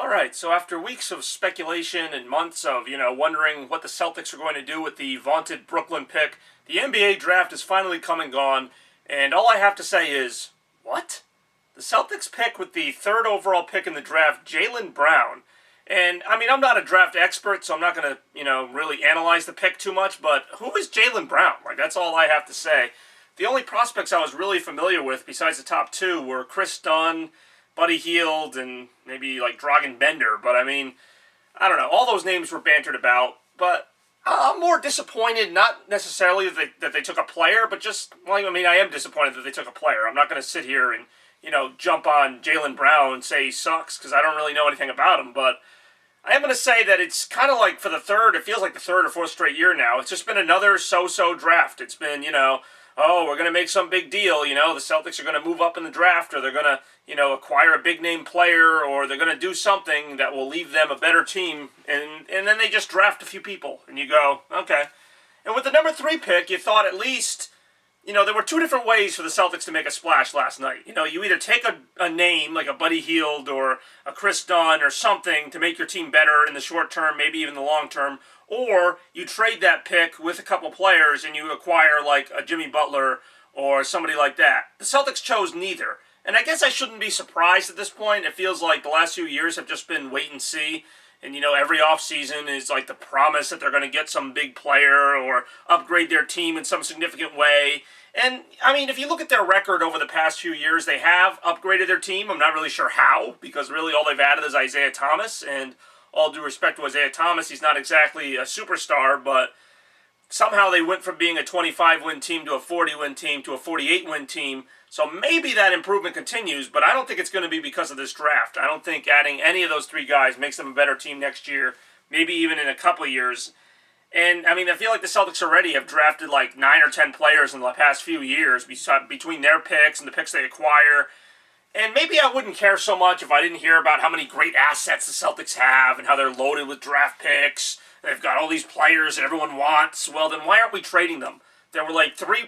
All right, so after weeks of speculation and months of, wondering what the Celtics are going to do with the vaunted Brooklyn pick, the NBA draft is finally come and gone, and all I have to say is, what? The Celtics pick with the third overall pick in the draft, Jaylen Brown. And, I'm not a draft expert, so I'm not going to, really analyze the pick too much, but who is Jaylen Brown? That's all I have to say. The only prospects I was really familiar with, besides the top two, were Chris Dunn, Buddy Hield, and maybe Dragan Bender. But I don't know. All those names were bantered about. But I'm more disappointed, not necessarily that they took a player, but just, I am disappointed that they took a player. I'm not going to sit here and, jump on Jaylen Brown and say he sucks, because I don't really know anything about him. But I am going to say that it's kind of like for the third, it feels like the third or fourth straight year now. It's just been another so-so draft. It's been, we're going to make some big deal, the Celtics are going to move up in the draft, or they're going to, acquire a big-name player, or they're going to do something that will leave them a better team, and then they just draft a few people, and you go, okay. And with the number 3 pick, you thought at least, there were two different ways for the Celtics to make a splash last night. You either take a name, like a Buddy Hield or a Chris Dunn or something to make your team better in the short term, maybe even the long term, or you trade that pick with a couple players and you acquire like a Jimmy Butler or somebody like that. The Celtics chose neither. And I guess I shouldn't be surprised at this point. It feels like the last few years have just been wait and see. And, every offseason is like the promise that they're going to get some big player or upgrade their team in some significant way. And, if you look at their record over the past few years, they have upgraded their team. I'm not really sure how, because really all they've added is Isaiah Thomas. And all due respect to Isaiah Thomas, he's not exactly a superstar, but somehow they went from being a 25-win team to a 40-win team to a 48-win team. So maybe that improvement continues, but I don't think it's going to be because of this draft. I don't think adding any of those 3 guys makes them a better team next year, maybe even in a couple of years. And, I feel like the Celtics already have drafted like 9 or 10 players in the past few years between their picks and the picks they acquire. And maybe I wouldn't care so much if I didn't hear about how many great assets the Celtics have and how they're loaded with draft picks. They've got all these players that everyone wants. Well, then why aren't we trading them? There were like three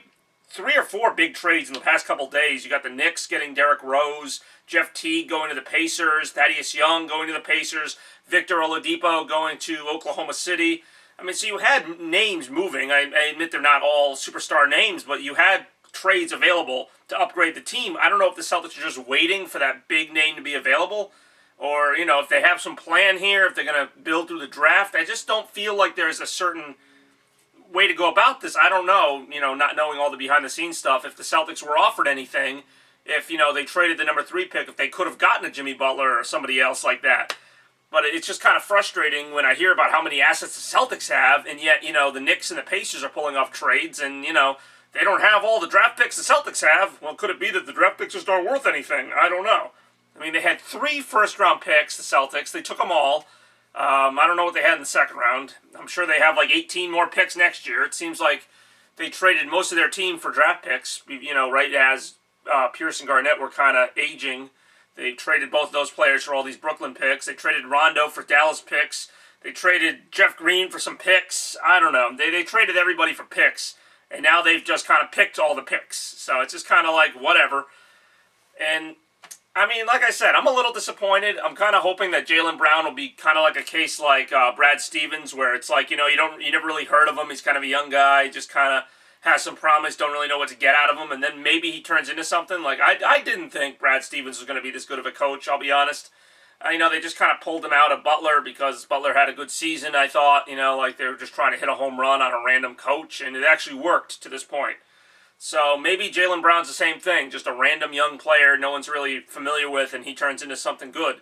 or four big trades in the past couple days. You got the Knicks getting Derrick Rose, Jeff Teague going to the Pacers, Thaddeus Young going to the Pacers, Victor Oladipo going to Oklahoma City. So you had names moving. I admit they're not all superstar names, but you had trades available to upgrade the team. I don't know if the Celtics are just waiting for that big name to be available, or, if they have some plan here, if they're going to build through the draft. I just don't feel like there's a certain way to go about this. I don't know, not knowing all the behind-the-scenes stuff, if the Celtics were offered anything, if, they traded the number 3 pick, if they could have gotten a Jimmy Butler or somebody else like that. But it's just kind of frustrating when I hear about how many assets the Celtics have, and yet, the Knicks and the Pacers are pulling off trades, and, they don't have all the draft picks the Celtics have. Well, could it be that the draft picks just aren't worth anything? I don't know. They had 3 first-round picks, the Celtics. They took them all. I don't know what they had in the second round. I'm sure they have like 18 more picks next year. It seems like they traded most of their team for draft picks, right as Pierce and Garnett were kind of aging. They traded both of those players for all these Brooklyn picks. They traded Rondo for Dallas picks. They traded Jeff Green for some picks. I don't know. They traded everybody for picks. And now they've just kind of picked all the picks. So it's just kind of like whatever. And, like I said, I'm a little disappointed. I'm kind of hoping that Jaylen Brown will be kind of like a case like Brad Stevens, where it's like, you never really heard of him. He's kind of a young guy, just kind of has some promise, don't really know what to get out of him, and then maybe he turns into something. Like, I didn't think Brad Stevens was going to be this good of a coach, I'll be honest. They just kind of pulled him out of Butler because Butler had a good season, I thought. Like they were just trying to hit a home run on a random coach, and it actually worked to this point. So maybe Jaylen Brown's the same thing, just a random young player no one's really familiar with, and he turns into something good.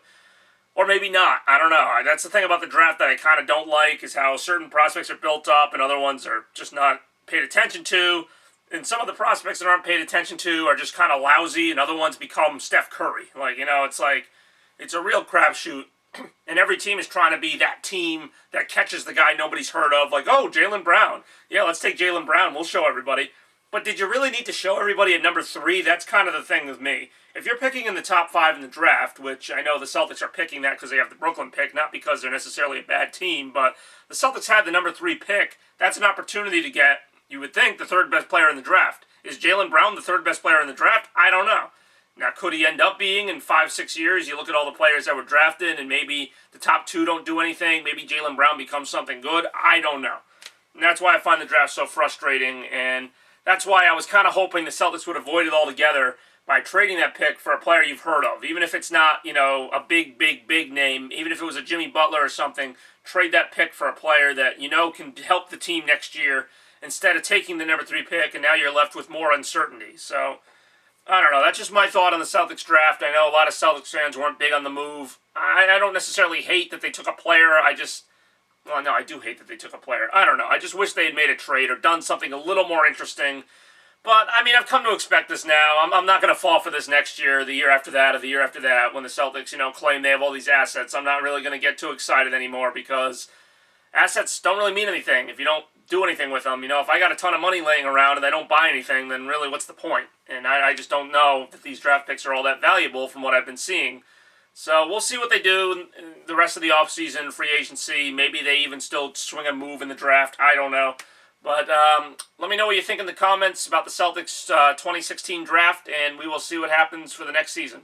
Or maybe not. I don't know. That's the thing about the draft that I kind of don't like, is how certain prospects are built up and other ones are just not paid attention to. And some of the prospects that aren't paid attention to are just kind of lousy, and other ones become Steph Curry. It's a real crapshoot. And every team is trying to be that team that catches the guy nobody's heard of. Like, oh, Jaylen Brown. Yeah, let's take Jaylen Brown. We'll show everybody. But did you really need to show everybody at number 3? That's kind of the thing with me. If you're picking in the top 5 in the draft, which I know the Celtics are picking that because they have the Brooklyn pick, not because they're necessarily a bad team, but the Celtics had the number 3 pick. That's an opportunity to get, you would think, the third best player in the draft. Is Jaylen Brown the third best player in the draft? I don't know. Now, could he end up being in 5-6 years? You look at all the players that were drafted, and maybe the top two don't do anything. Maybe Jaylen Brown becomes something good. I don't know. And that's why I find the draft so frustrating, and that's why I was kind of hoping the Celtics would avoid it altogether by trading that pick for a player you've heard of. Even if it's not, a big, big, big name, even if it was a Jimmy Butler or something, trade that pick for a player that can help the team next year instead of taking the number 3 pick, and now you're left with more uncertainty. So, I don't know. That's just my thought on the Celtics draft. I know a lot of Celtics fans weren't big on the move. I don't necessarily hate that they took a player. I do hate that they took a player. I don't know. I just wish they had made a trade or done something a little more interesting. But, I've come to expect this now. I'm not going to fall for this next year, the year after that, or the year after that, when the Celtics, claim they have all these assets. I'm not really going to get too excited anymore because assets don't really mean anything if you don't do anything with them. If I got a ton of money laying around and I don't buy anything, then really what's the point? And I just don't know that these draft picks are all that valuable from what I've been seeing. So we'll see what they do in the rest of the offseason, free agency. Maybe they even still swing a move in the draft. I don't know. But let me know what you think in the comments about the Celtics 2016 draft, and we will see what happens for the next season.